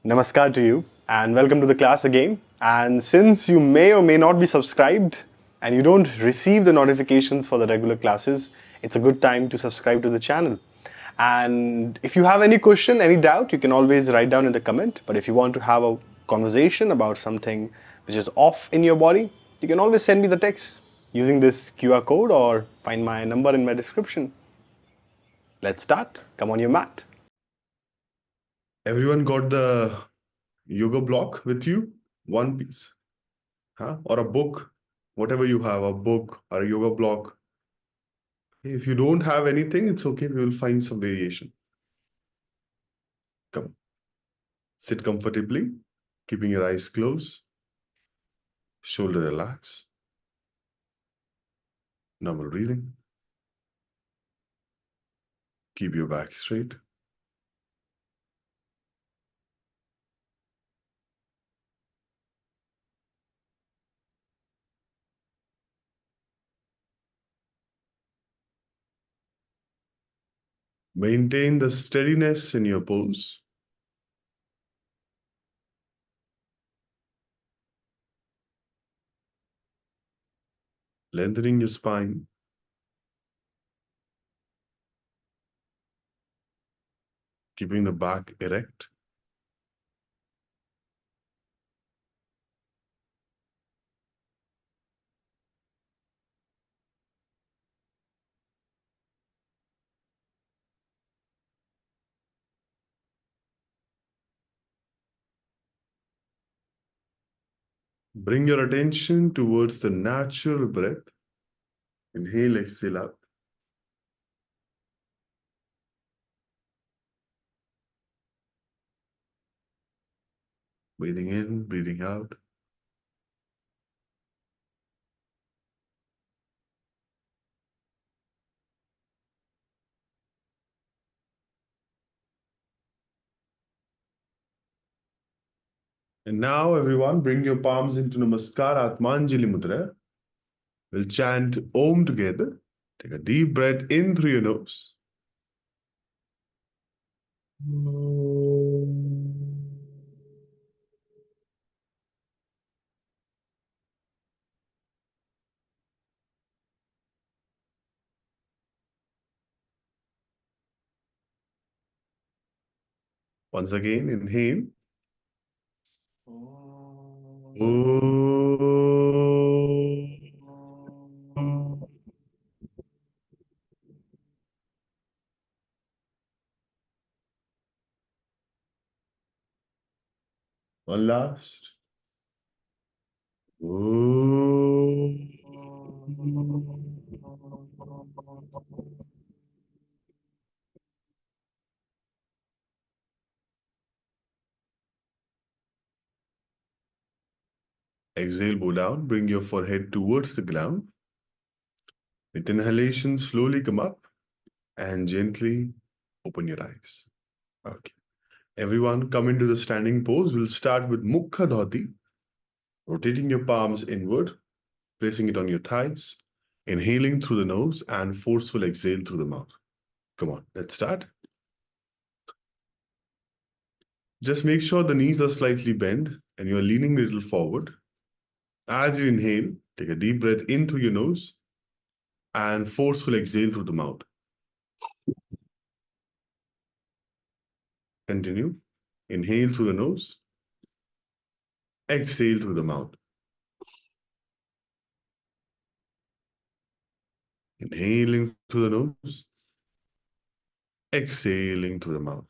Namaskar to you and welcome to the class again. And since you may or may not be subscribed and you don't receive the notifications for the regular classes, it's a good time to subscribe to the channel. And if you have any question, any doubt, you can always write down in the comment. But if you want to have a conversation about something which is off in your body, you can always send me the text using this QR code or find my number in my description. Let's start. Come on your mat. Everyone got the yoga block with you? One piece. Huh? Or a book. Whatever you have, a book or a yoga block. If you don't have anything, it's okay. We will find some variation. Come. Sit comfortably, keeping your eyes closed. Shoulder relax. Normal breathing. Keep your back straight. Maintain the steadiness in your pose. Lengthening your spine. Keeping the back erect. Bring your attention towards the natural breath. Inhale, exhale out. Breathing in, breathing out. And now, everyone, bring your palms into Namaskar Atmanjali Mudra. We'll chant Om together. Take a deep breath in through your nose. Once again, inhale. One last. Exhale, bow down. Bring your forehead towards the ground. With inhalation, slowly come up and gently open your eyes. Okay. Everyone, come into the standing pose. We'll start with Mukha Dhoti. Rotating your palms inward, placing it on your thighs, inhaling through the nose and forceful exhale through the mouth. Come on, let's start. Just make sure the knees are slightly bent and you're leaning a little forward. As you inhale, take a deep breath in through your nose and forceful exhale through the mouth. Continue. Inhale through the nose. Exhale through the mouth. Inhaling through the nose. Exhaling through the mouth.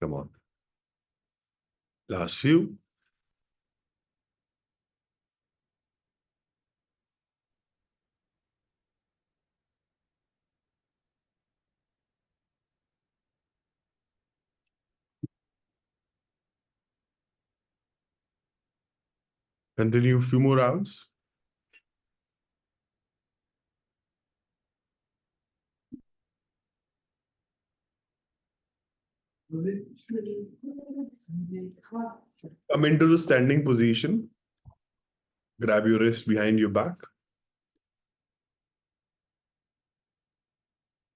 Come on. Last few. Continue a few more rounds. Come into the standing position. Grab your wrist behind your back.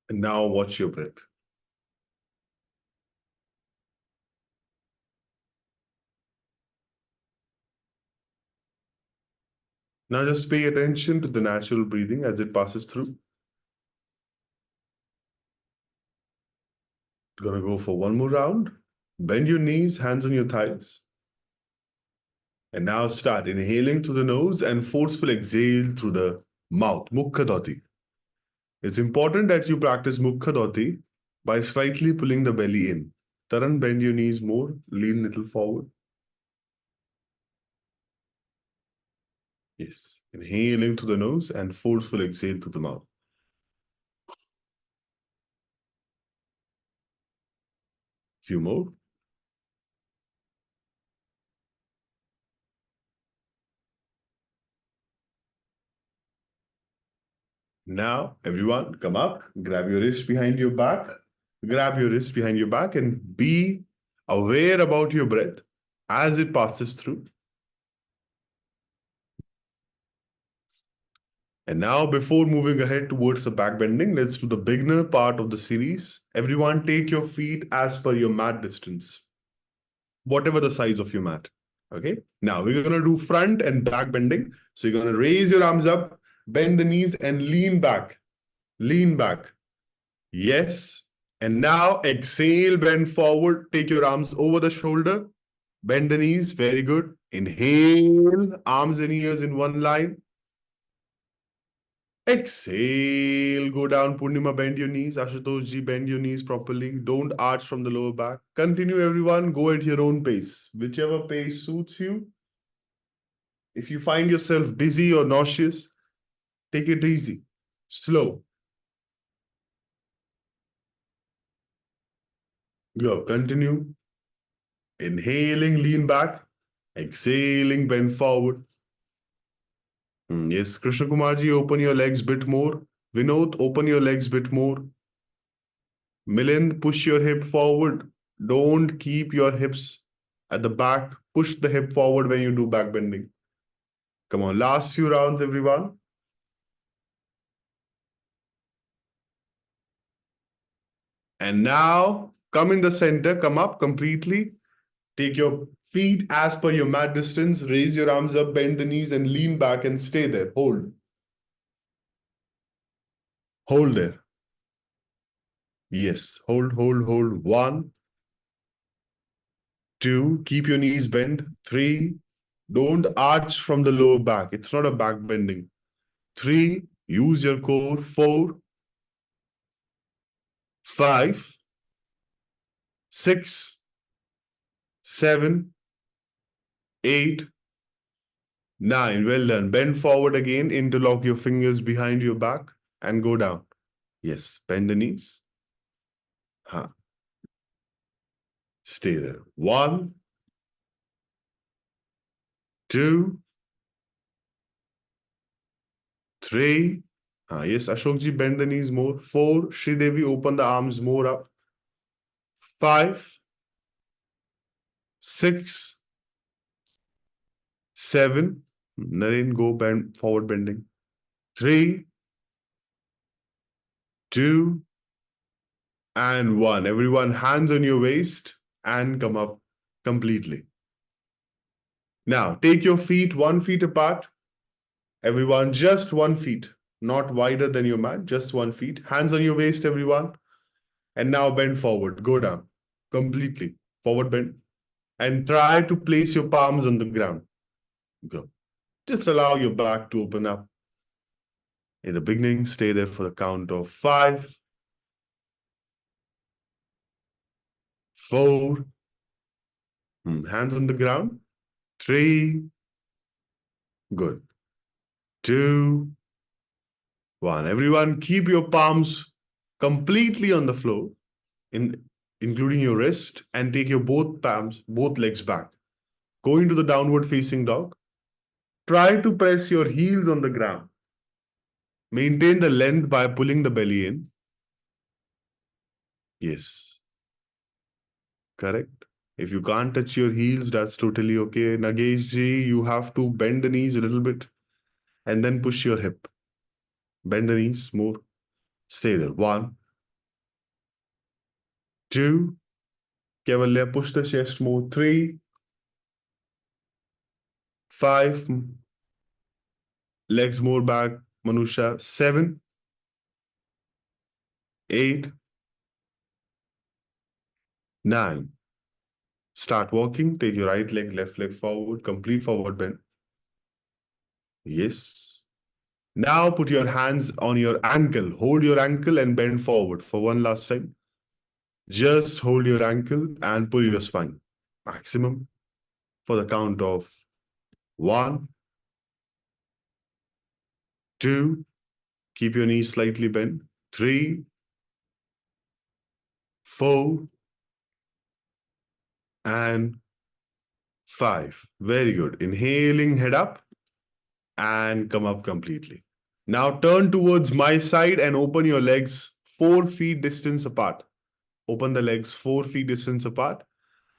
And now watch your breath. Now just pay attention to the natural breathing as it passes through. Gonna go for one more round. Bend your knees, hands on your thighs. And now start inhaling through the nose and forceful exhale through the mouth, Mukha Dhoti. It's important that you practice Mukha Dhoti by slightly pulling the belly in. Taran, bend your knees more, lean little forward. Yes, inhaling through the nose and forceful exhale through the mouth. Few more. Now, everyone, come up, grab your wrist behind your back, grab your wrist behind your back, and be aware about your breath as it passes through. And now, before moving ahead towards the back bending, let's do the beginner part of the series. Everyone, take your feet as per your mat distance, whatever the size of your mat. Okay. Now, we're going to do front and back bending. So, you're going to raise your arms up, bend the knees, and lean back. Lean back. Yes. And now exhale, bend forward, take your arms over the shoulder, bend the knees. Very good. Inhale, arms and ears in one line. Exhale, go down. Purnima, bend your knees. Ashutosh ji, bend your knees properly. Don't arch from the lower back. Continue, everyone. Go at your own pace. Whichever pace suits you. If you find yourself dizzy or nauseous, take it easy. Slow. Go. Continue. Inhaling, lean back. Exhaling, bend forward. Yes, Krishna Kumarji, open your legs bit more. Vinod, open your legs bit more. Milind, push your hip forward. Don't keep your hips at the back. Push the hip forward when you do back bending. Come on, last few rounds, everyone. And now, come in the center, come up completely. Take your feet as per your mat distance. Raise your arms up, bend the knees, and lean back and stay there. Hold. Hold there. Yes, hold, hold, hold. 1, 2, keep your knees bent. 3, don't arch from the lower back. It's not a back bending. 3, use your core. 4, 5, 6, 7, 8, 9. Well done. Bend forward again. Interlock your fingers behind your back and go down. Yes, bend the knees. Stay there. 1, 2, 3. Yes, Ashokji, bend the knees more. 4, Sridevi, open the arms more up. 5, 6, 7. Naren, go bend forward bending. 3, 2, and 1. Everyone, hands on your waist and come up completely. Now, take your feet 1 feet apart. Everyone, just 1 feet, not wider than your mat, just 1 feet. Hands on your waist, everyone. And now bend forward, go down completely. Forward bend. And try to place your palms on the ground. Go. Just allow your back to open up. In the beginning, stay there for the count of 5, 4, hands on the ground. 3, good. 2, 1. Everyone, keep your palms completely on the floor, including your wrist, and take your both palms, both legs back. Go into the downward facing dog. Try to press your heels on the ground. Maintain the length by pulling the belly in. Yes. Correct. If you can't touch your heels, that's totally okay. Nagesh ji, you have to bend the knees a little bit and then push your hip. Bend the knees more. Stay there. 1, 2. Kevalya, push the chest more. 3. 5. Legs more back. Manusha. 7. 8. 9. Start walking. Take your right leg, left leg forward. Complete forward bend. Yes. Now put your hands on your ankle. Hold your ankle and bend forward for one last time. Just hold your ankle and pull your spine. Maximum for the count of 1, 2. Keep your knees slightly bent. 3, 4, and 5. Very good. Inhaling, head up and come up completely. Now turn towards my side and open your legs 4 feet distance apart. Open the legs 4 feet distance apart.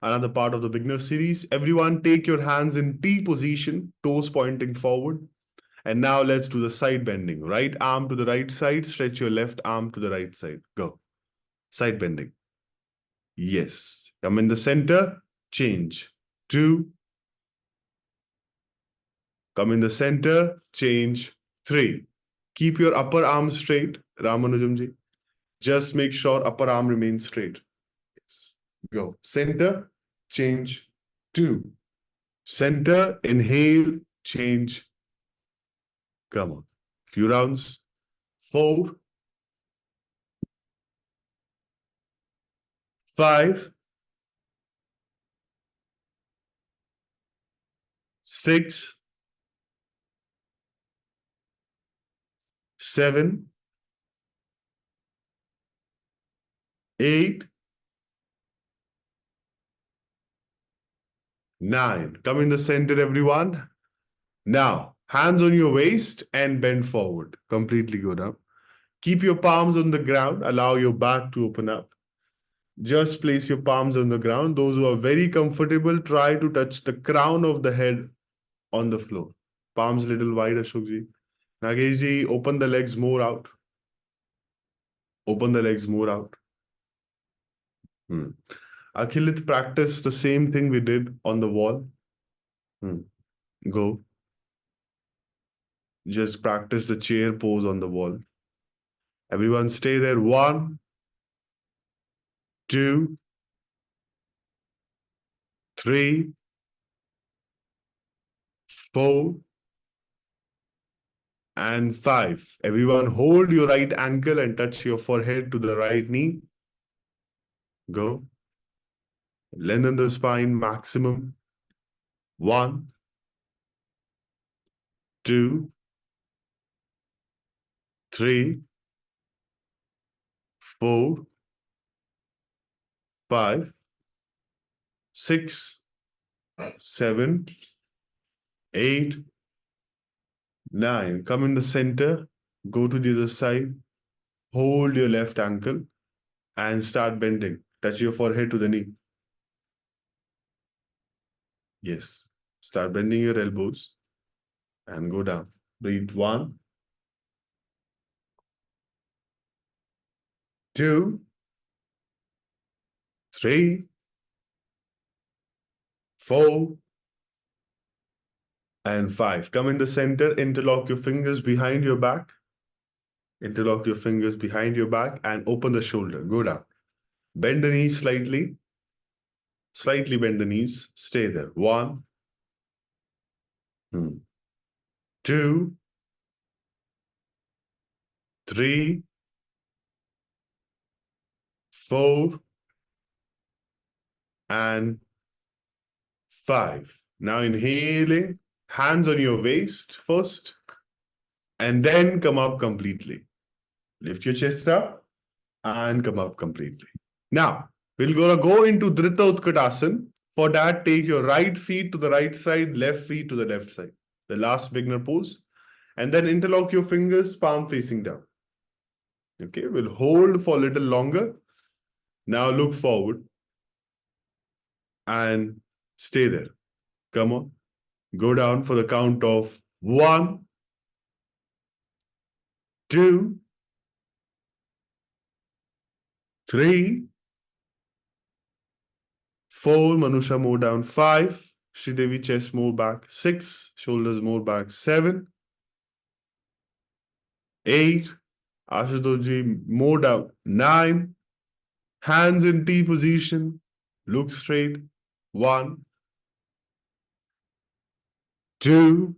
Another part of the beginner series. Everyone take your hands in T position, toes pointing forward. And now let's do the side bending. Right arm to the right side, stretch your left arm to the right side. Go. Side bending. Yes. Come in the center, change. 2. Come in the center, change. 3. Keep your upper arm straight, Ramanujamji. Just make sure upper arm remains straight. Yes. Go. Center, change. 2. Center, inhale, change. Come on. Few rounds. 4. 5. 6. 7. 8. 9. Come in the center, everyone. Now, hands on your waist and bend forward. Completely go down. Keep your palms on the ground. Allow your back to open up. Just place your palms on the ground. Those who are very comfortable, try to touch the crown of the head on the floor. Palms little wide, Ashokji. Nageshji, open the legs more out. Open the legs more out. Akhilit, practice the same thing we did on the wall. Go. Just practice the chair pose on the wall. Everyone stay there. 1, 2, 3, 4, and 5. Everyone hold your right ankle and touch your forehead to the right knee. Go. Lengthen the spine maximum. 1, 2, 3, 4, 5, 6, 7, 8, 9. Come in the center. Go to the other side. Hold your left ankle and start bending. Touch your forehead to the knee. Yes. Start bending your elbows and go down. Breathe. 1, 2, 3, 4, and 5. Come in the center. Interlock your fingers behind your back. Interlock your fingers behind your back and open the shoulder. Go down. Bend the knees slightly. Slightly bend the knees. Stay there. 1, 2, 3, 4, and 5. Now inhaling, hands on your waist first, and then come up completely. Lift your chest up and come up completely. Now, we're going to go into Drita Utkatasana. For that, take your right feet to the right side, left feet to the left side. The last beginner pose. And then interlock your fingers, palm facing down. Okay, we'll hold for a little longer. Now look forward and stay there. Come on. Go down for the count of 1, 2, 3, 4, Manusha more down. 5, Sridevi chest more back. 6, shoulders more back. 7, 8, Ashutoji more down. 9, hands in T position. Look straight. 1, 2,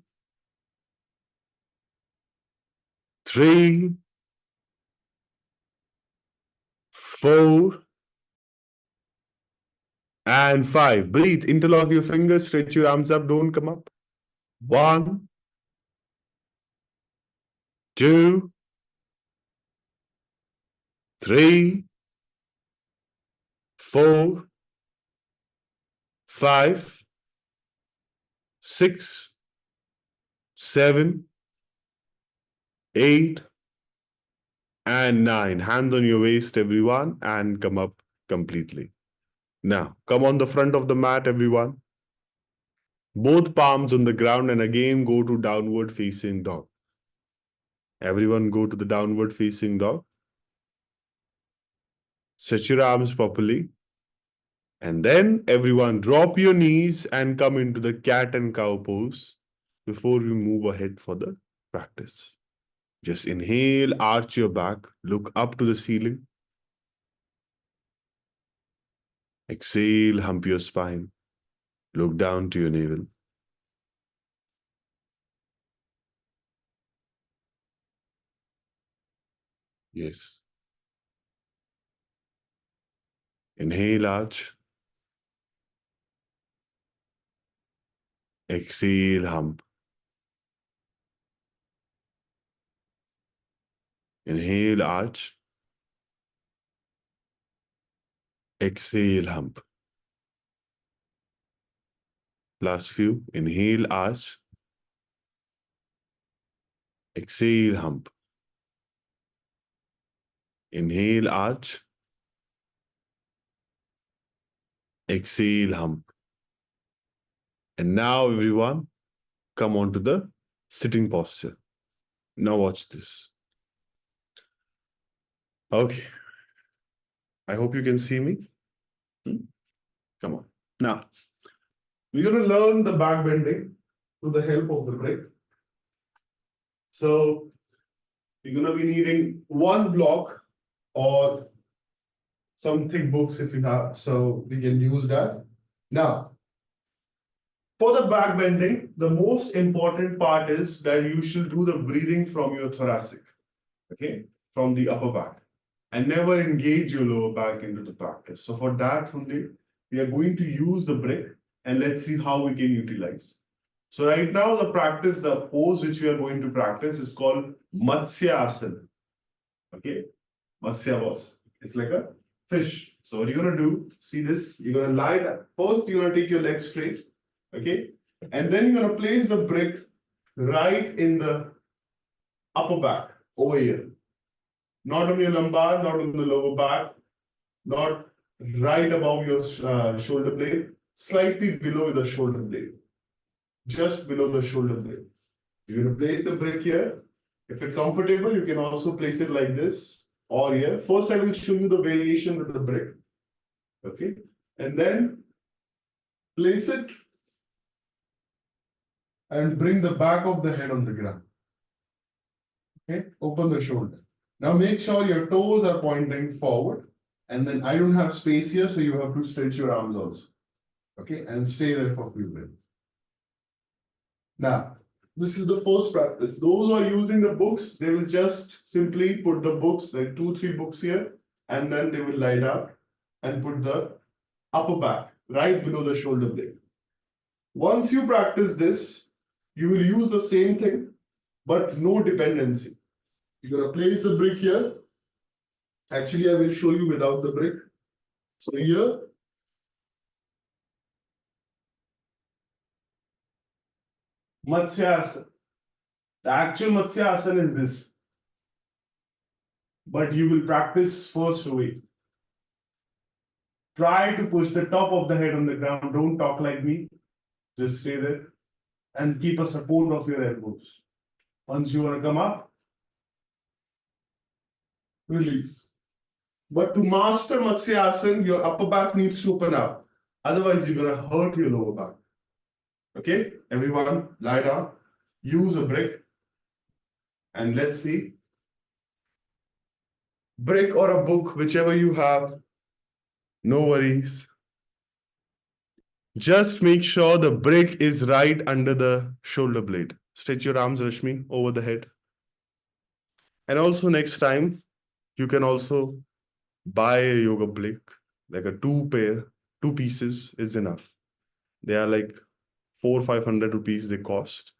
3, 4, and 5. Breathe. Interlock your fingers. Stretch your arms up. Don't come up. 1, 2, 3, 4, 5, 6, 7, 8, and 9. Hands on your waist, everyone, and come up completely. Now, come on the front of the mat, everyone. Both palms on the ground, and again go to downward facing dog. Everyone go to the downward facing dog. Stretch your arms properly. And then everyone drop your knees and come into the cat and cow pose before we move ahead for the practice. Just inhale, arch your back, look up to the ceiling. Exhale, hump your spine, look down to your navel. Yes. Inhale, arch. Exhale, hump. Inhale, arch. Exhale, hump. Last few. Inhale, arch. Exhale, hump. Inhale, arch. Exhale, hump. And now, everyone, come on to the sitting posture. Now watch this. Okay. I hope you can see me. Come on. Now, we're going to learn the back bending with the help of the brick. So, you're going to be needing one block or some thick books if you have. So, we can use that. Now, for the back bending, the most important part is that you should do the breathing from your thoracic, okay, from the upper back, and never engage your lower back into the practice. So for that, Hunde, we are going to use the brick and let's see how we can utilize. So right now, the practice, the pose which we are going to practice is called Matsya Asana. Okay, Matsya was. It's like a fish. So what you're going to do, see this, you're going to lie down. First, you're going to take your legs straight. Okay, and then you're going to place the brick right in the upper back over here. Not on your lumbar, not on the lower back, not right above your shoulder blade, slightly below the shoulder blade, just below the shoulder blade. You're going to place the brick here. If it's comfortable, you can also place it like this or here. First, I will show you the variation with the brick. Okay, and then place it and bring the back of the head on the ground. Okay, open the shoulder. Now make sure your toes are pointing forward, and then I don't have space here, so you have to stretch your arms also. Okay, and stay there for a few minutes. Now, this is the first practice. Those who are using the books, they will just simply put the books, like 2-3 books here, and then they will lie down and put the upper back right below the shoulder blade. Once you practice this, you will use the same thing, but no dependency. You're going to place the brick here. Actually, I will show you without the brick. So here, Matsya Asana. The actual Matsya Asana is this. But you will practice first way. Try to push the top of the head on the ground. Don't talk like me. Just stay there. And keep a support of your elbows. Once you want to come up, release. But to master Matsya Asana, your upper back needs to open up. Otherwise, you're gonna hurt your lower back. Okay, everyone, lie down. Use a brick, and let's see. Brick or a book, whichever you have. No worries. Just make sure the brick is right under the shoulder blade. Stretch your arms, Rashmi, over the head. And also next time, you can also buy a yoga brick, like a two pieces is enough. They are like 400-500 rupees they cost.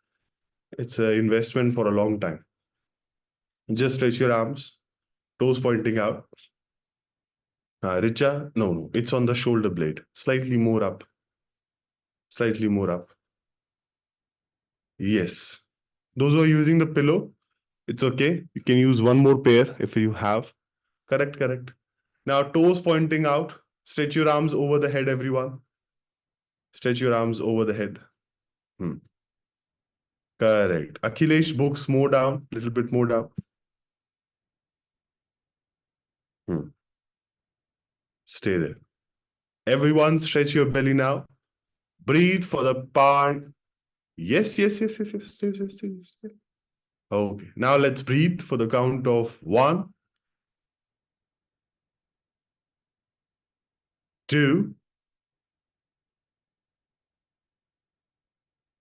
It's an investment for a long time. Just stretch your arms, toes pointing out. Richa, no, it's on the shoulder blade. Slightly more up. Slightly more up. Yes. Those who are using the pillow, it's okay. You can use one more pair if you have. Correct, correct. Now, toes pointing out. Stretch your arms over the head, everyone. Stretch your arms over the head. Correct. Akhilesh, books more down, little bit more down. Stay there. Everyone, stretch your belly now. Breathe for the part. Yes, yes, yes, yes, yes. Stay, stay, stay, stay. Okay. Now let's breathe for the count of 1, 2,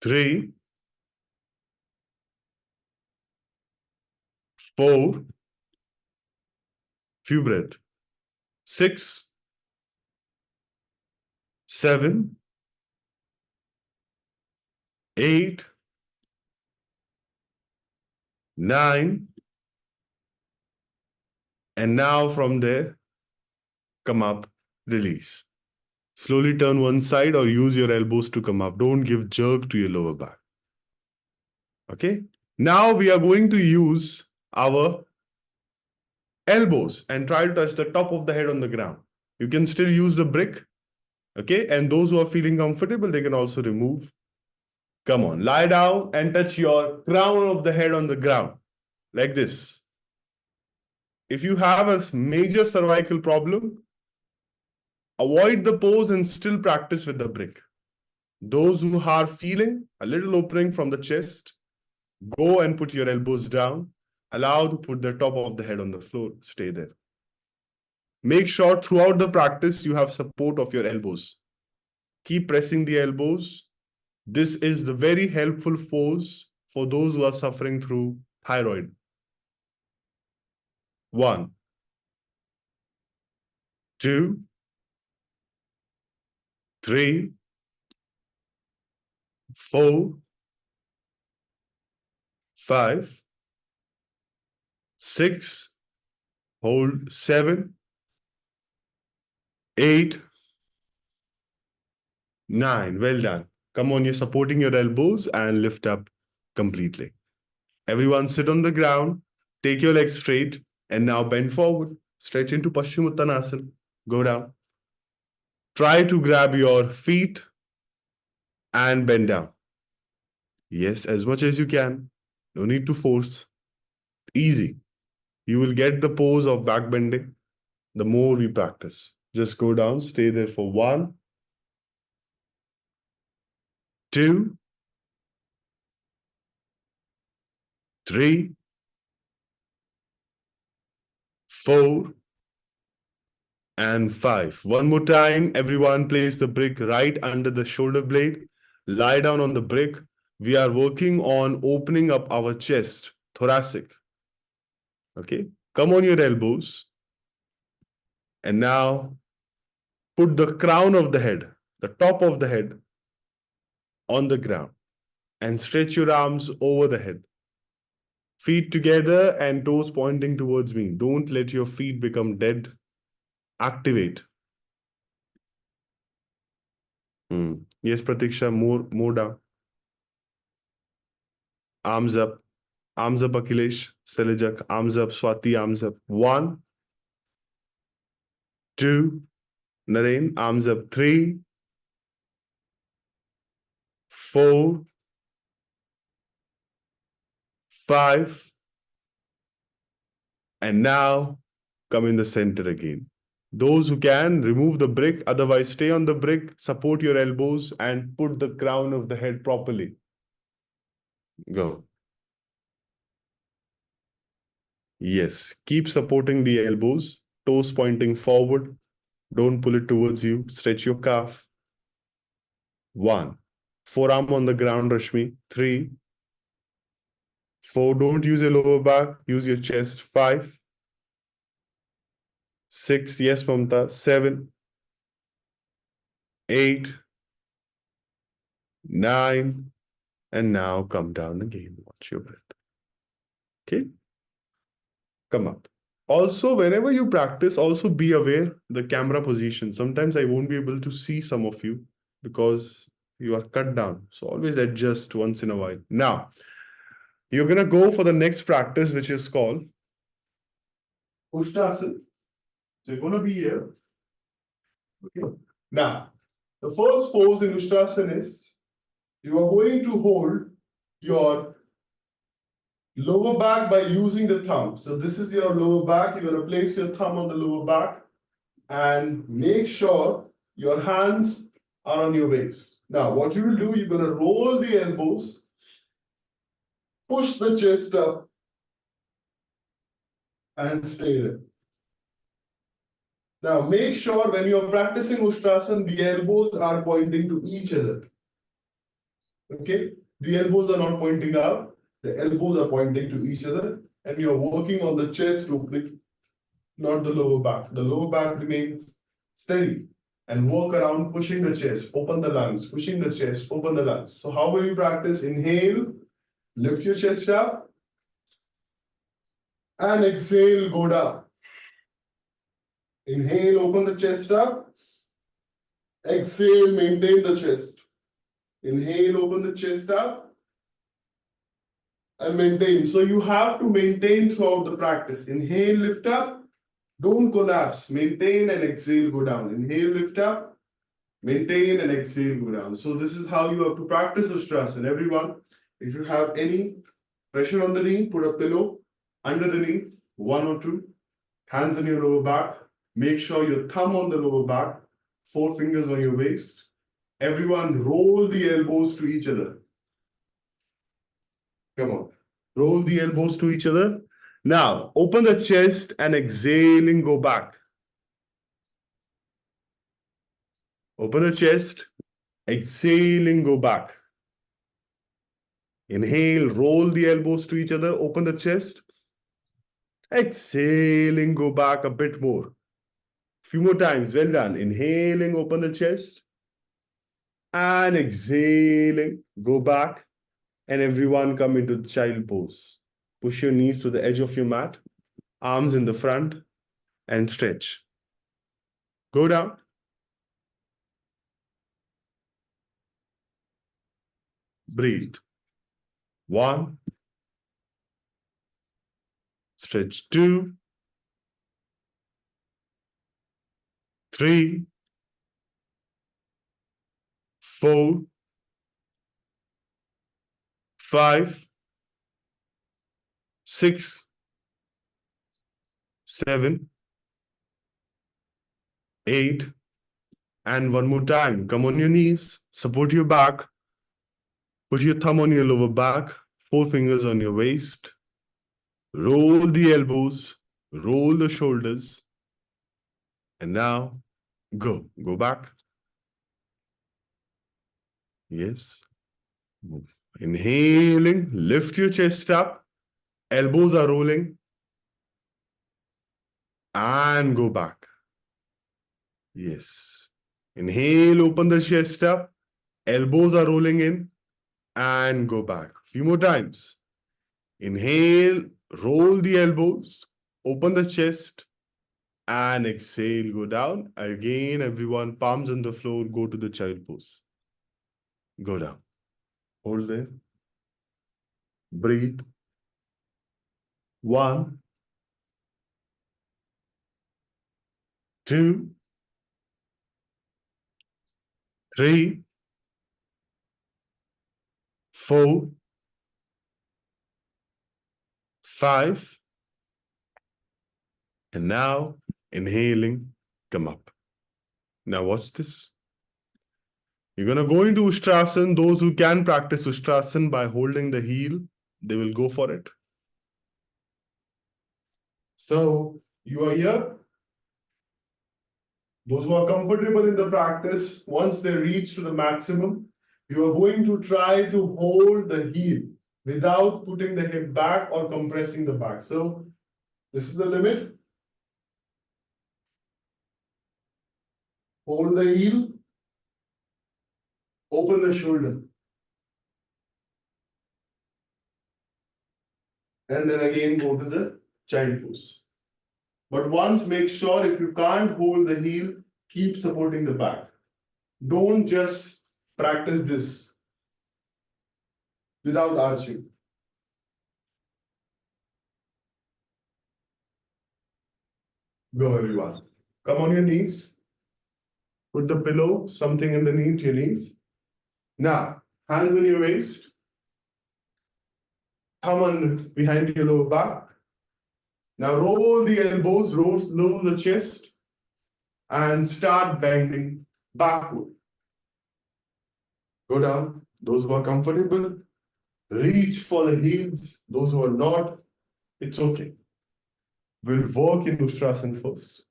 3, 4. Few breath. 6, 7, 8, 9. And now from there, come up, release. Slowly turn one side or use your elbows to come up. Don't give jerk to your lower back. Okay. Now we are going to use our elbows and try to touch the top of the head on the ground. You can still use the brick. Okay. And those who are feeling comfortable, they can also remove. Come on, lie down and touch your crown of the head on the ground like this. If you have a major cervical problem, avoid the pose and still practice with the brick. Those who are feeling a little opening from the chest, go and put your elbows down. Allow to put the top of the head on the floor. Stay there. Make sure throughout the practice you have support of your elbows. Keep pressing the elbows. This is the very helpful pose for those who are suffering through thyroid. 1, 2, 3, 4, 5, 6, hold 7, 8, 9. Well done. Come on, you're supporting your elbows and lift up completely. Everyone sit on the ground, take your legs straight, and now bend forward. Stretch into Paschimottanasana. Go down. Try to grab your feet and bend down. Yes, as much as you can. No need to force. Easy. You will get the pose of back bending the more we practice. Just go down, stay there for 1, 2, 3, 4, and 5. One more time, everyone place the brick right under the shoulder blade. Lie down on the brick. We are working on opening up our chest, thoracic. Okay, come on your elbows. And now put the crown of the head, the top of the head on the ground and stretch your arms over the head. Feet together and toes pointing towards me. Don't let your feet become dead. Activate. Yes, Pratiksha, more down. Arms up. Arms up, Akhilesh. Selejak, arms up. Swati, arms up. 1, 2. Naren, arms up. 3, 4, 5. And now come in the center again. Those who can, remove the brick. Otherwise, stay on the brick, support your elbows, and put the crown of the head properly. Go. Yes, keep supporting the elbows, toes pointing forward. Don't pull it towards you. Stretch your calf. 1. Forearm on the ground, Rashmi. 3. 4. Don't use your lower back. Use your chest. 5. 6. Yes, Mamta. 7. 8. 9. And now come down again. Watch your breath. Okay? Come up. Also, whenever you practice, also be aware the camera position. Sometimes I won't be able to see some of you because you are cut down. So always adjust once in a while. Now, you're going to go for the next practice, which is called Ushtasana. So you're going to be here. Okay. Now, the first pose in Ushtasana is you are going to hold your lower back by using the thumb. So this is your lower back. You're going to place your thumb on the lower back and make sure your hands are on your waist. Now, what you will do, you're going to roll the elbows, push the chest up, and stay there. Now, make sure when you're practicing Ushtrasana, the elbows are pointing to each other. Okay? The elbows are not pointing out, the elbows are pointing to each other, and you're working on the chest opening, not the lower back. The lower back remains steady and work around pushing the chest, open the lungs, pushing the chest, open the lungs. So how will you practice? Inhale, lift your chest up, and exhale, go down. Inhale, open the chest up. Exhale, maintain the chest. Inhale, open the chest up, and maintain. So you have to maintain throughout the practice. Inhale, lift up. Don't collapse. Maintain and exhale, go down. Inhale, lift up. Maintain and exhale, go down. So this is how you have to practice Ushtrasana. Everyone, if you have any pressure on the knee, put a pillow under the knee, 1 or 2. Hands on your lower back. Make sure your thumb on the lower back, 4 fingers on your waist. Everyone roll the elbows to each other. Come on. Roll the elbows to each other. Now, open the chest and exhaling, go back. Open the chest, exhaling, go back. Inhale, roll the elbows to each other, open the chest. Exhaling, go back a bit more. Few more times, well done. Inhaling, open the chest. And exhaling, go back. And everyone come into child pose. Push your knees to the edge of your mat, arms in the front, and stretch. Go down. Breathe. 1. Stretch 2. 3. 4. 5. 6. 7. 8. And one more time. Come on your knees. Support your back. Put your thumb on your lower back. 4 fingers on your waist. Roll the elbows. Roll the shoulders. And now, go. Go back. Yes. Inhaling. Lift your chest up. Elbows are rolling. And go back. Yes. Inhale, open the chest up. Elbows are rolling in. And go back. Few more times. Inhale, roll the elbows. Open the chest. And exhale, go down. Again, everyone, palms on the floor, go to the child pose. Go down. Hold there. Breathe. 1. 2. 3. 4. 5. And now, inhaling, come up. Now watch this. You're going to go into Ustrasana. Those who can practice Ustrasana by holding the heel, they will go for it. So you are here. Those who are comfortable in the practice, once they reach to the maximum, you are going to try to hold the heel without putting the hip back or compressing the back. So this is the limit. Hold the heel, open the shoulder. And then again go to the child pose. But once make sure if you can't hold the heel, keep supporting the back. Don't just practice this without arching. Go everyone. Come on your knees. Put the pillow, something underneath your knees. Now, hands on your waist. Thumb on behind your lower back. Now roll the elbows, roll the chest, and start bending backward. Go down. Those who are comfortable, reach for the heels. Those who are not, it's okay. We'll work in Ustrasana first.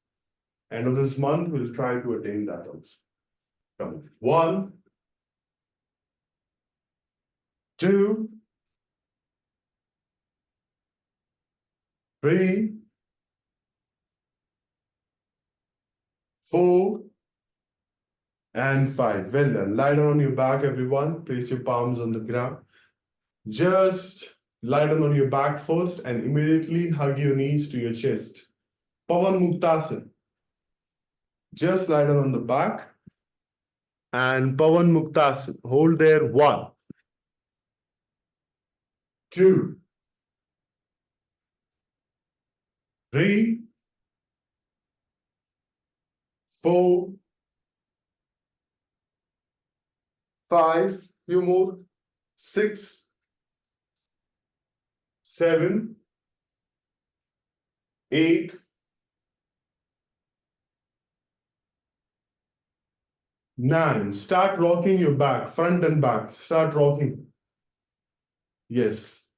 End of this month, we'll try to attain that also. Come on. 1, 2, 3, 4, and 5. Well done. Lie down on your back, everyone. Place your palms on the ground. Just lie down on your back first and immediately hug your knees to your chest. Pavan Muktasana. Just lie down on the back and Pavan Muktasana. Hold there. 1, 2, 3, 4, 5, few more, 6, 7, 8, 9. Start rocking your back, front and back. Start rocking. Yes.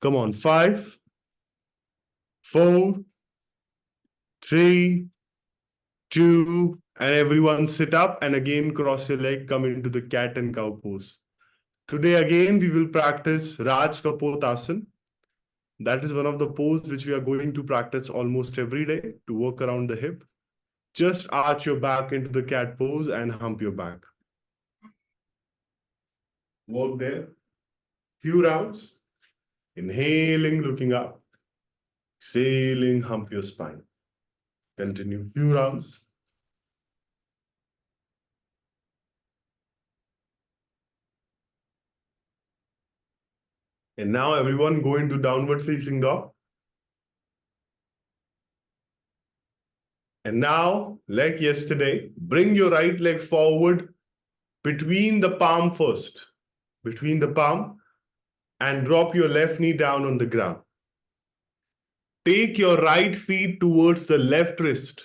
Come on. 5, 4, 3, 2, and everyone sit up and again cross your leg, come into the cat and cow pose. Today again we will practice Raj Kapot Asana. That is one of the poses which we are going to practice almost every day to work around the hip. Just arch your back into the cat pose and hump your back. Work there. Few rounds. Inhaling, looking up. Exhaling, hump your spine. Continue. Few rounds. And now everyone go into downward facing dog. And now, like yesterday, bring your right leg forward between the palm first. Between the palm. And drop your left knee down on the ground. Take your right feet towards the left wrist.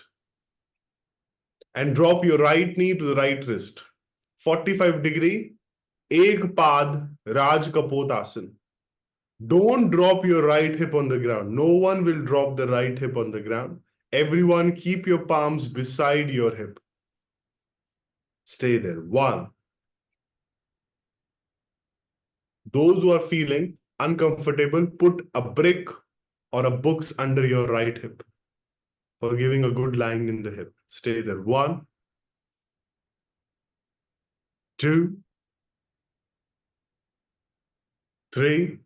And drop your right knee to the right wrist. 45 degree. Ek Pad Raj Kapot Asana. Don't drop your right hip on the ground. No one will drop the right hip on the ground. Everyone keep your palms beside your hip. Stay there. 1. Those who are feeling uncomfortable, put a brick or a books under your right hip for giving a good line in the hip. Stay there. 1, 2, 3,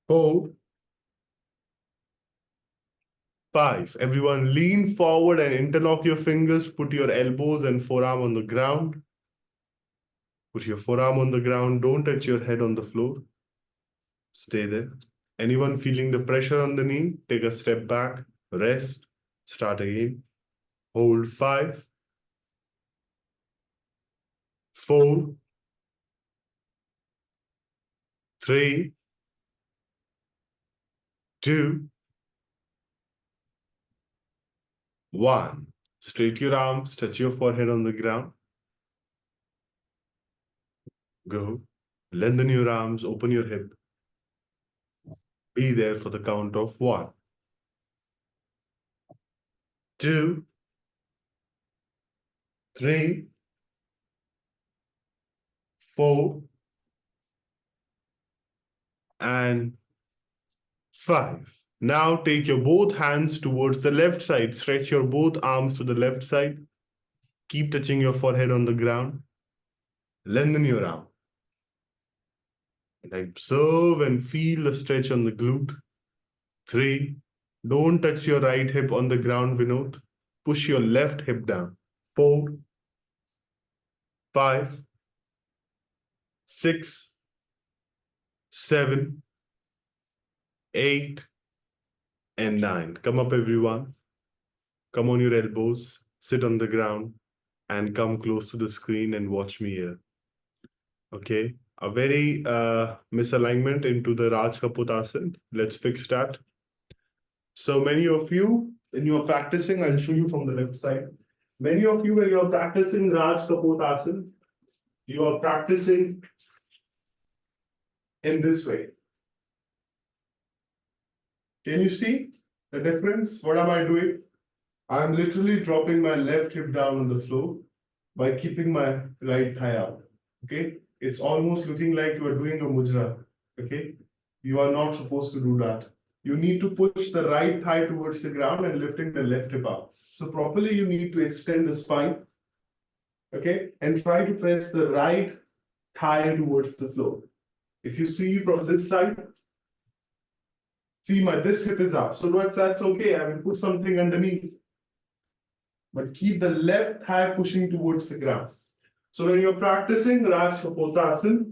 4, 5. Everyone lean forward and interlock your fingers. Put your elbows and forearm on the ground. Put your forearm on the ground. Don't touch your head on the floor. Stay there. Anyone feeling the pressure on the knee, take a step back, rest, start again. Hold 5, 4, 3, 2, 1. Straight your arms, touch your forehead on the ground. Go. Lengthen your arms, open your hip. Be there for the count of 1, 2, 3, 4, and 5. Now take your both hands towards the left side. Stretch your both arms to the left side. Keep touching your forehead on the ground. Lengthen your arm. And observe and feel the stretch on the glute. 3. Don't touch your right hip on the ground, Vinod. Push your left hip down. 4, 5, 6, 7, 8, and 9. Come up, everyone. Come on your elbows. Sit on the ground and come close to the screen and watch me here. Okay. A very misalignment into the Raj Kapotasana. Let's fix that. So many of you, when you are practicing, I'll show you from the left side. Many of you, when you are practicing Raj Kapotasana, you are practicing in this way. Can you see the difference? What am I doing? I'm literally dropping my left hip down on the floor by keeping my right thigh out. Okay? It's almost looking like you are doing a mudra. Okay? You are not supposed to do that. You need to push the right thigh towards the ground and lifting the left hip up. So properly you need to extend the spine. Okay? And try to press the right thigh towards the floor. If you see from this side, see this hip is up. So that's okay. I will put something underneath. But keep the left thigh pushing towards the ground. So when you're practicing Raj Kapotasana,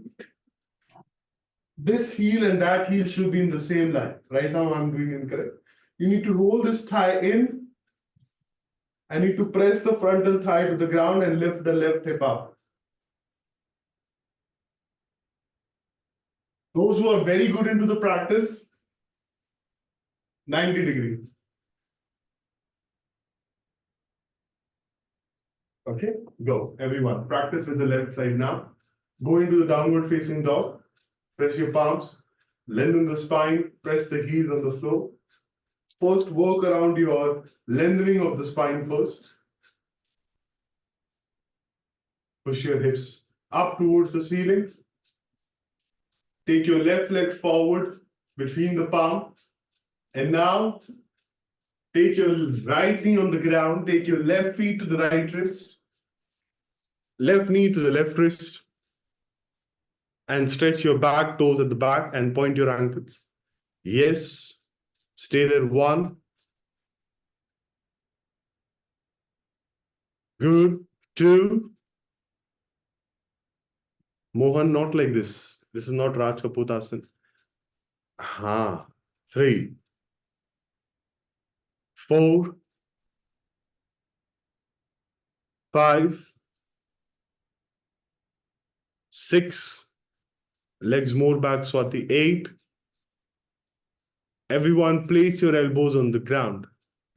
this heel and that heel should be in the same line. Right now I'm doing incorrect. You need to roll this thigh in. I need to press the frontal thigh to the ground and lift the left hip up. Those who are very good into the practice, 90 degrees. Okay, go. Everyone, practice with the left side now. Go into the downward facing dog. Press your palms. Lengthen the spine. Press the heels on the floor. First, work around your lengthening of the spine first. Push your hips up towards the ceiling. Take your left leg forward between the palm. And now, take your right knee on the ground. Take your left feet to the right wrist. Left knee to the left wrist. And stretch your back toes at the back and point your ankles. Yes. Stay there. 1. Good. 2. Mohan, not like this. This is not Raj Kapotasana. 3. 4. 5. 6. Legs more back, Swati. 8. Everyone, place your elbows on the ground.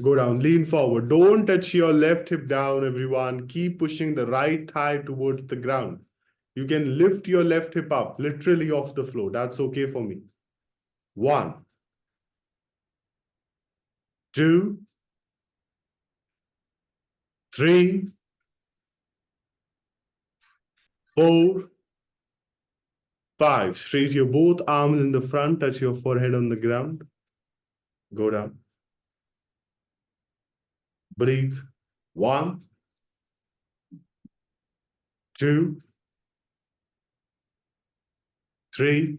Go down, lean forward. Don't touch your left hip down, everyone. Keep pushing the right thigh towards the ground. You can lift your left hip up, literally off the floor. That's okay for me. 1, 2, 3, 4, 5. Straight your both arms in the front, touch your forehead on the ground. Go down. Breathe. 1, 2, 3,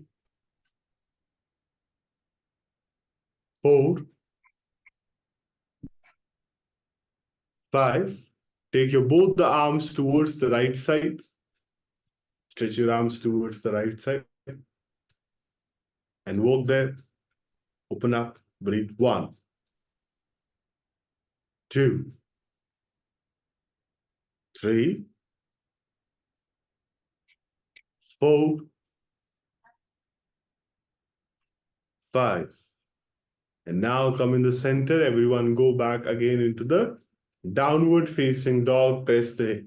4, 5. Take your both the arms towards the right side. Stretch your arms towards the right side. And walk there. Open up. Breathe. 1, 2, 3, 4, 5. And now come in the center. Everyone go back again into the Downward facing dog, press the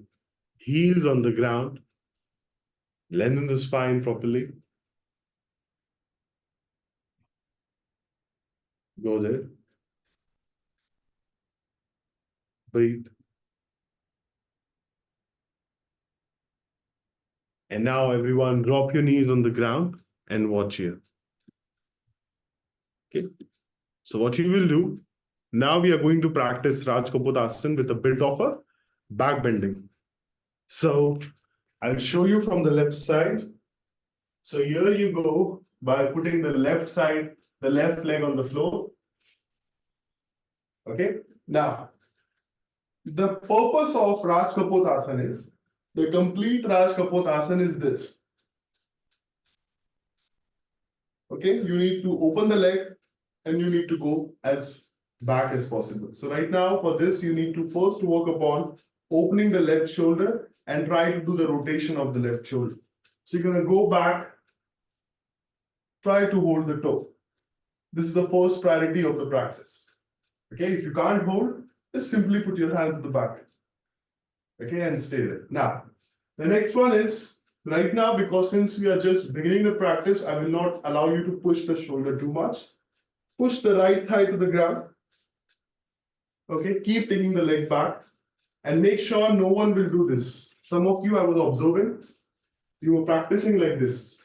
heels on the ground. Lengthen the spine properly. Go there. Breathe. And now everyone drop your knees on the ground and watch here. Okay. So what you will do, now we are going to practice Raj Kapotasana with a bit of a back bending. So I'll show you from the left side. So here you go by putting the left side, the left leg on the floor. Okay. Now, the purpose of Raj Kapotasana is, the complete Raj Kapotasana is this. Okay, you need to open the leg and you need to go as back as possible. So right now for this, you need to first work upon opening the left shoulder and try to do the rotation of the left shoulder. So you're going to go back, try to hold the toe. This is the first priority of the practice. Okay, if you can't hold, just simply put your hands at the back. Okay, and stay there. Now, the next one is, right now, because since we are just beginning the practice, I will not allow you to push the shoulder too much. Push the right thigh to the ground. Okay, keep taking the leg back and make sure no one will do this. Some of you I was observing, you were practicing like this.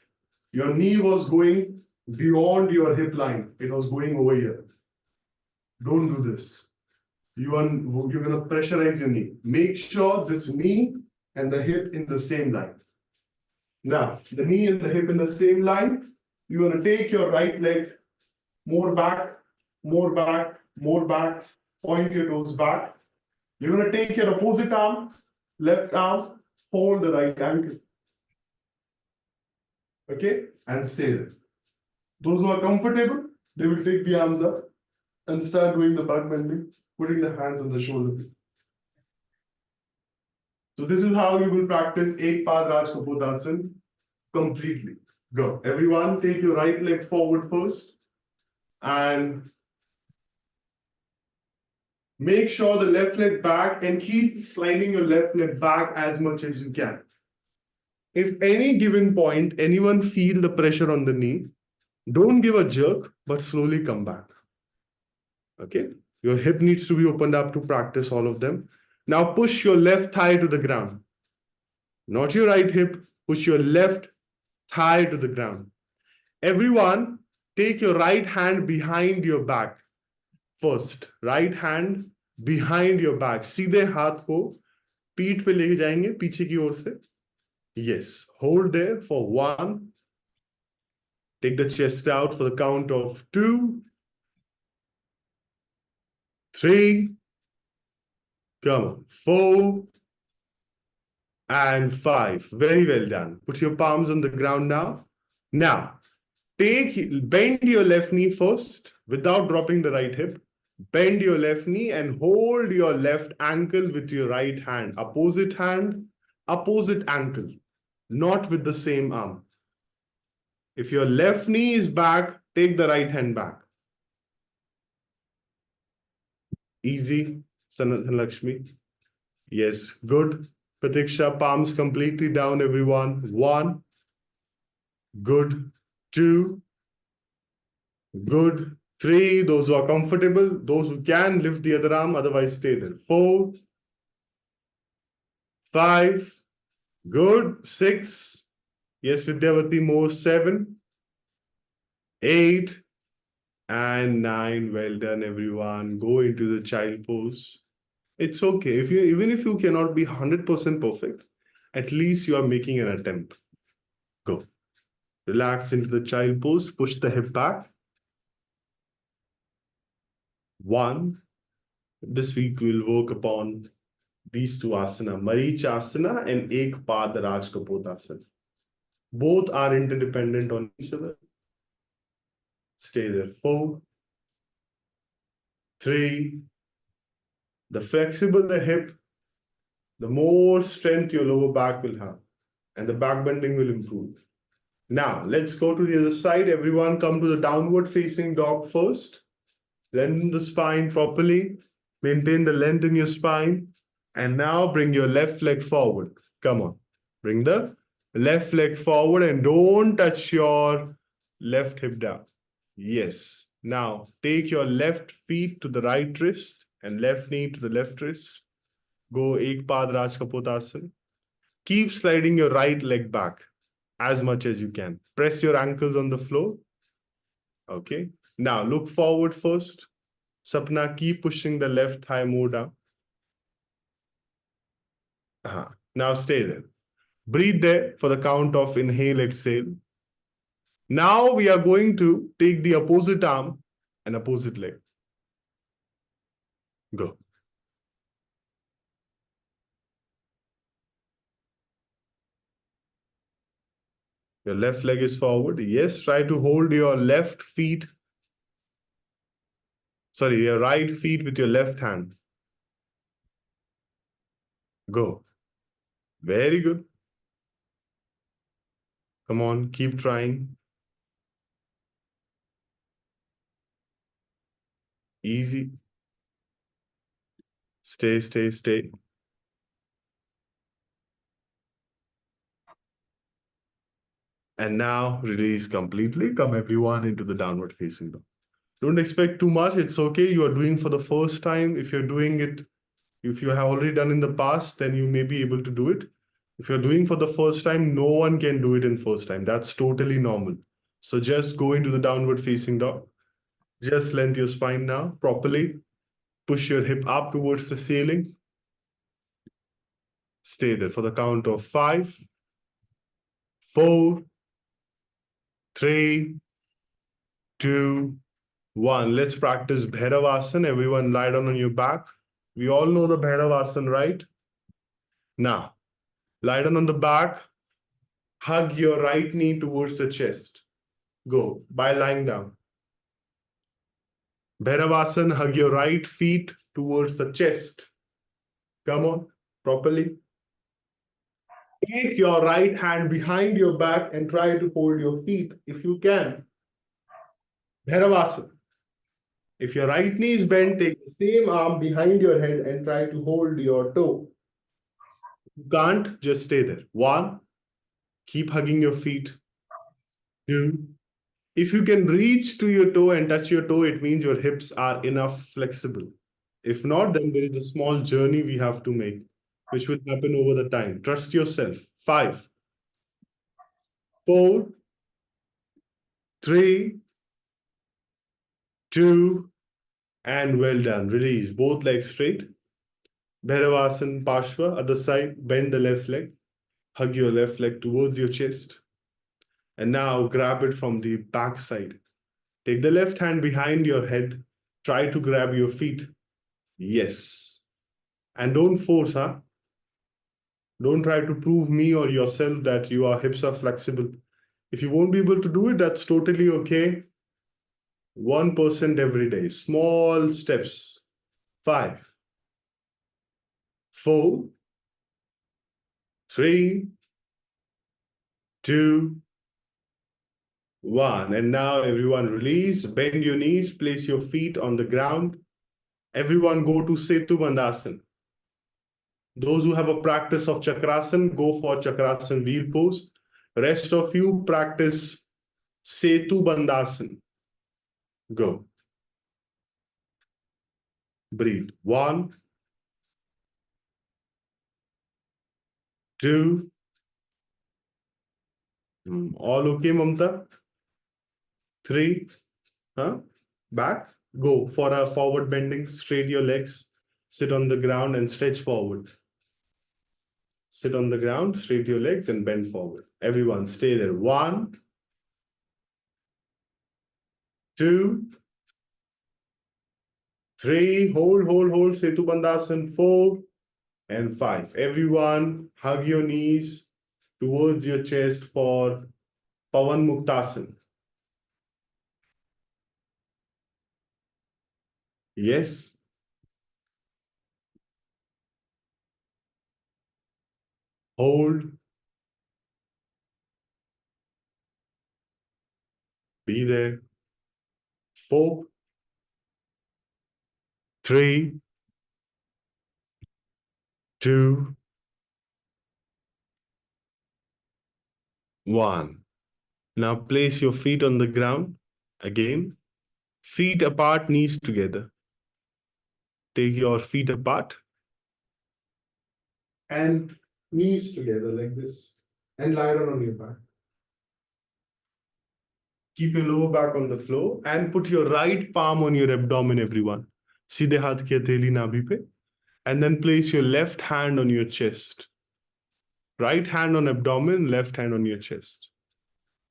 Your knee was going beyond your hip line. It was going over here. Don't do this. You're going to pressurize your knee. Make sure this knee and the hip in the same line. Now, the knee and the hip in the same line, you're going to take your right leg more back, more back, more back, point your toes back. You're going to take your opposite arm, left arm, hold the right ankle. Okay, and stay there. Those who are comfortable, they will take the arms up and start doing the back bending, putting the hands on the shoulder. So this is how you will practice Ek Pad Raj Kapotasana completely. Go. Everyone, take your right leg forward first and make sure the left leg back and keep sliding your left leg back as much as you can. If any given point, anyone feel the pressure on the knee, don't give a jerk, but slowly come back. Okay? Your hip needs to be opened up to practice all of them. Now push your left thigh to the ground. Not your right hip, push your left thigh to the ground. Everyone, take your right hand behind your back. First, right hand behind your back. सीधे हाथ को पीठ पे लेके जाएंगे पीछे की ओर से. Yes, hold there for 1. Take the chest out for the count of 2, 3, come on, 4, and 5. Very well done. Put your palms on the ground now. Now, bend your left knee first without dropping the right hip. Bend your left knee and hold your left ankle with your right hand. Opposite hand, opposite ankle, not with the same arm. If your left knee is back, take the right hand back. Easy, Sanathan Lakshmi. Yes, good. Pratiksha, palms completely down, everyone. 1. Good. 2. Good. 3. Those who are comfortable. Those who can, lift the other arm, otherwise stay there. 4. 5. Good. 6. Yes, Vidyavati, more. 7. 8. And 9. Well done, everyone. Go into the child pose. It's okay. Even if you cannot be 100% perfect, at least you are making an attempt. Go. Relax into the child pose. Push the hip back. 1. This week we'll work upon these 2 asana, Marich Asana and Ek Pad Raj Kapotasana. Both are interdependent on each other. Stay there. 4, 3. The flexible the hip, the more strength your lower back will have, and the back bending will improve. Now, let's go to the other side. Everyone come to the downward facing dog first. Lengthen the spine properly. Maintain the length in your spine. And now bring your left leg forward. Come on. Bring the left leg forward and don't touch your left hip down. Yes. Now take your left feet to the right wrist and left knee to the left wrist. Go Ek Pad Raj Kapotasana. Keep sliding your right leg back as much as you can. Press your ankles on the floor. Okay. Now look forward first. Sapna, keep pushing the left thigh more down. Now stay there. Breathe there for the count of inhale, exhale. Now we are going to take the opposite arm and opposite leg. Go. Your left leg is forward. Yes, try to hold your left feet. Sorry, your right feet with your left hand. Go. Very good. Come on, keep trying. Easy. Stay, stay, stay. And now release completely. Come everyone into the downward facing dog. Don't expect too much. It's okay. You are doing for the first time. If you're doing it, if you have already done in the past, then you may be able to do it. If you're doing for the first time, no one can do it in first time. That's totally normal. So just go into the downward facing dog. Just lengthen your spine now properly. Push your hip up towards the ceiling. Stay there for the count of 5, 4, 3, 2, 1. Let's practice Bhairavasana. Everyone lie down on your back. We all know the Bhairavasana, right? Now, lie down on the back. Hug your right knee towards the chest. Go by lying down. Bhairavasana, hug your right feet towards the chest. Come on, properly. Take your right hand behind your back and try to hold your feet if you can. Bhairavasana. If your right knee is bent, take the same arm behind your head and try to hold your toe. If you can't, just stay there. 1, keep hugging your feet. 2, if you can reach to your toe and touch your toe, it means your hips are enough flexible. If not, then there is a small journey we have to make, which will happen over the time. Trust yourself. 5, 4, 3, 2, and well done. Release. Both legs straight. Bhairavasana, Parshva. Other side, bend the left leg. Hug your left leg towards your chest. And now grab it from the back side. Take the left hand behind your head. Try to grab your feet. Yes. And don't force, huh? Don't try to prove me or yourself that your hips are flexible. If you won't be able to do it, that's totally okay. 1% every day. Small steps. 5, 4, 3, 2, 1. And now everyone release. Bend your knees. Place your feet on the ground. Everyone go to Setu Bandhasan. Those who have a practice of Chakrasan, go for Chakrasan wheel pose. Rest of you practice Setu Bandhasan. Go. Breathe. 1, 2. All okay, Mamta? 3. Huh? Back. Go for a forward bending. Straight your legs. Sit on the ground and stretch forward. Sit on the ground, straight your legs and bend forward. Everyone stay there. 1, 2, 3. Hold. Setu Bandhasan. 4 and 5. Everyone hug your knees towards your chest for Pavan Muktasan. Yes. Hold. Be there. 4, 3, 2, 1. Now place your feet on the ground. Again, feet apart, knees together. Take your feet apart and knees together like this. And lie down on your back. Keep your lower back on the floor and put your right palm on your abdomen, everyone. सीधे हाथ की हथेली नाभि पे. And then place your left hand on your chest. Right hand on abdomen, left hand on your chest.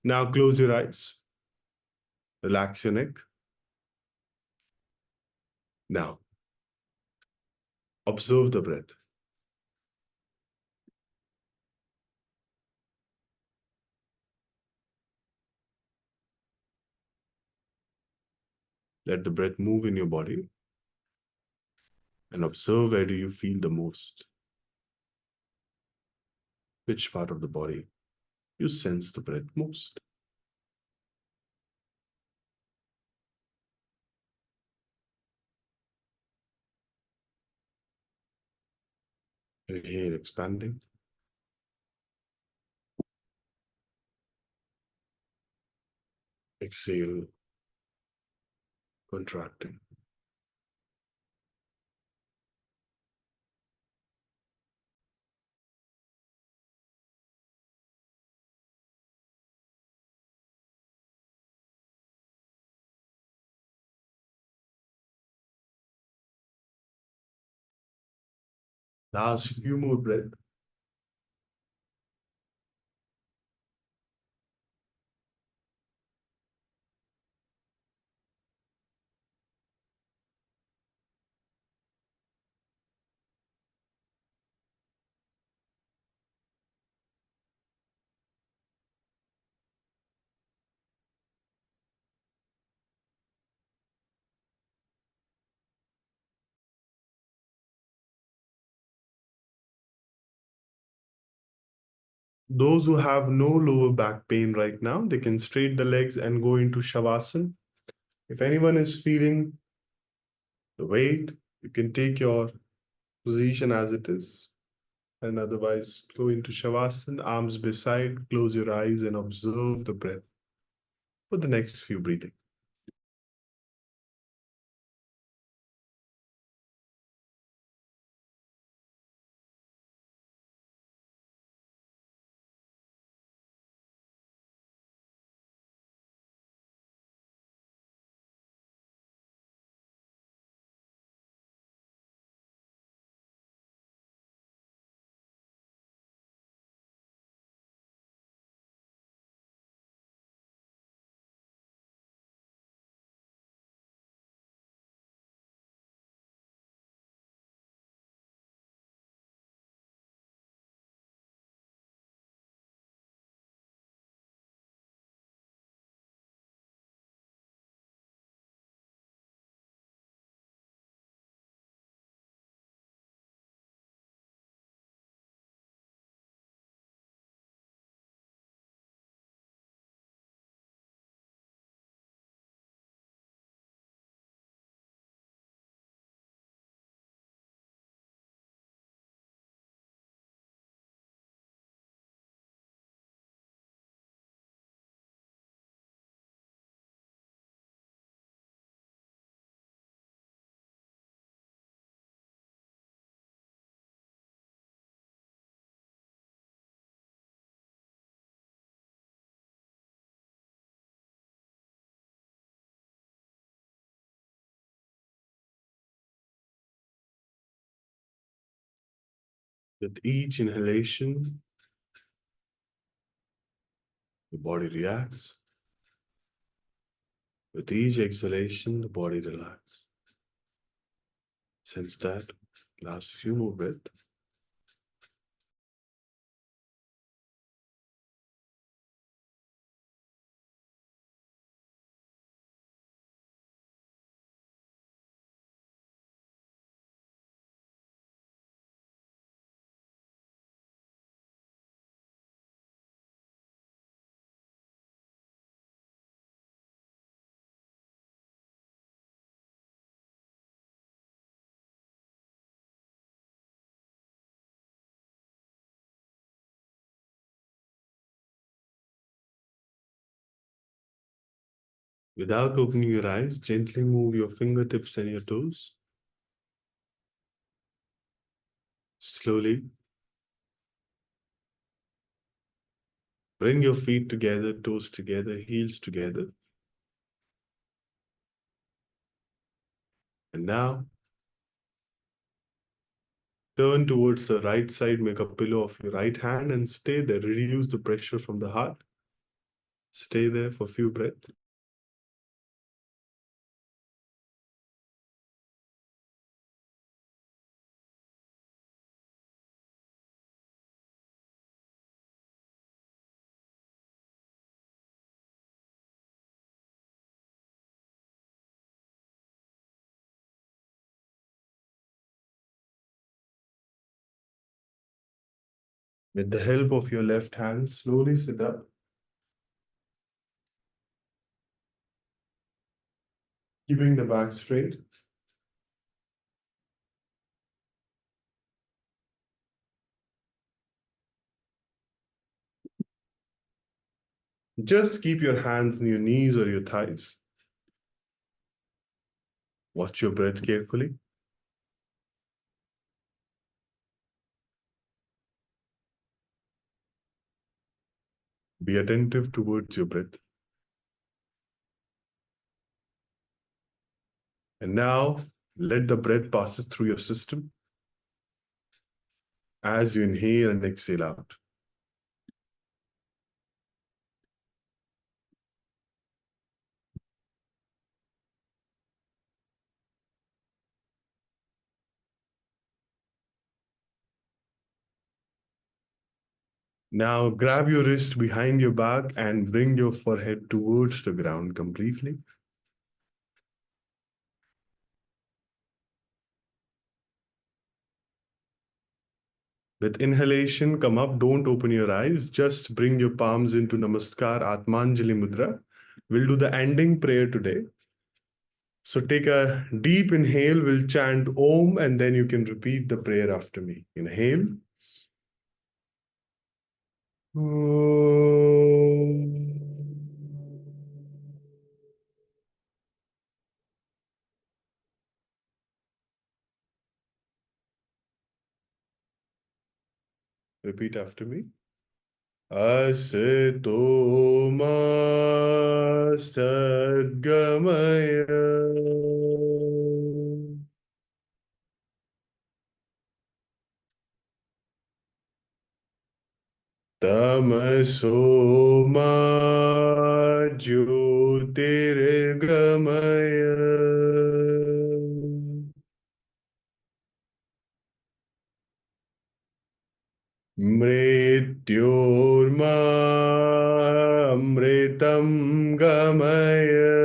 Now close your eyes. Relax your neck. Now, observe the breath. Let the breath move in your body and observe where do you feel the most. Which part of the body you sense the breath most. Inhale, expanding. Exhale, contracting. Last few more breaths. Those who have no lower back pain right now, they can straighten the legs and go into Shavasana. If anyone is feeling the weight, you can take your position as it is. And otherwise, go into Shavasana, arms beside, close your eyes and observe the breath for the next few breathing. With each inhalation, the body reacts. With each exhalation, the body relaxes. Sense that. Last few more breaths. Without opening your eyes, gently move your fingertips and your toes. Slowly bring your feet together, toes together, heels together. And now, turn towards the right side, make a pillow of your right hand and stay there. Reduce the pressure from the heart. Stay there for a few breaths. With the help of your left hand, slowly sit up. Keeping the back straight. Just keep your hands on your knees or your thighs. Watch your breath carefully. Be attentive towards your breath. And now, let the breath pass through your system as you inhale and exhale out. Now, grab your wrist behind your back and bring your forehead towards the ground completely. With inhalation, come up, don't open your eyes, just bring your palms into Namaskar Atmanjali Mudra. We'll do the ending prayer today. So take a deep inhale, we'll chant Om, and then you can repeat the prayer after me. Inhale. Om. Repeat after me. Asito ma sadgamaya tamaso ma jyotirgamaya mrityorma amritam gamaya.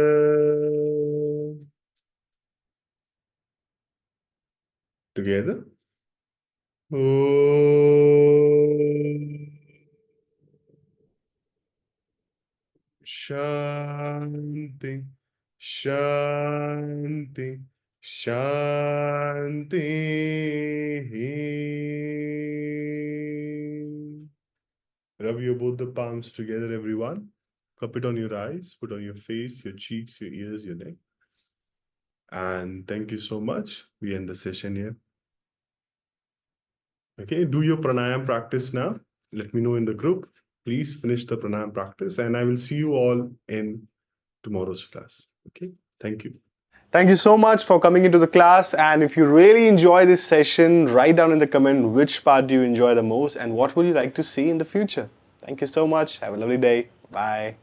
Together. Om Shanti, Shanti, Shanti. Rub your both the palms together, everyone. Cup it on your eyes, put on your face, your cheeks, your ears, your neck. And thank you so much. We end the session here. Okay, do your pranayama practice now. Let me know in the group. Please finish the pranayama practice, and I will see you all in tomorrow's class. Okay, thank you. Thank you so much for coming into the class. And if you really enjoy this session, write down in the comment which part do you enjoy the most and what would you like to see in the future. Thank you so much. Have a lovely day. Bye.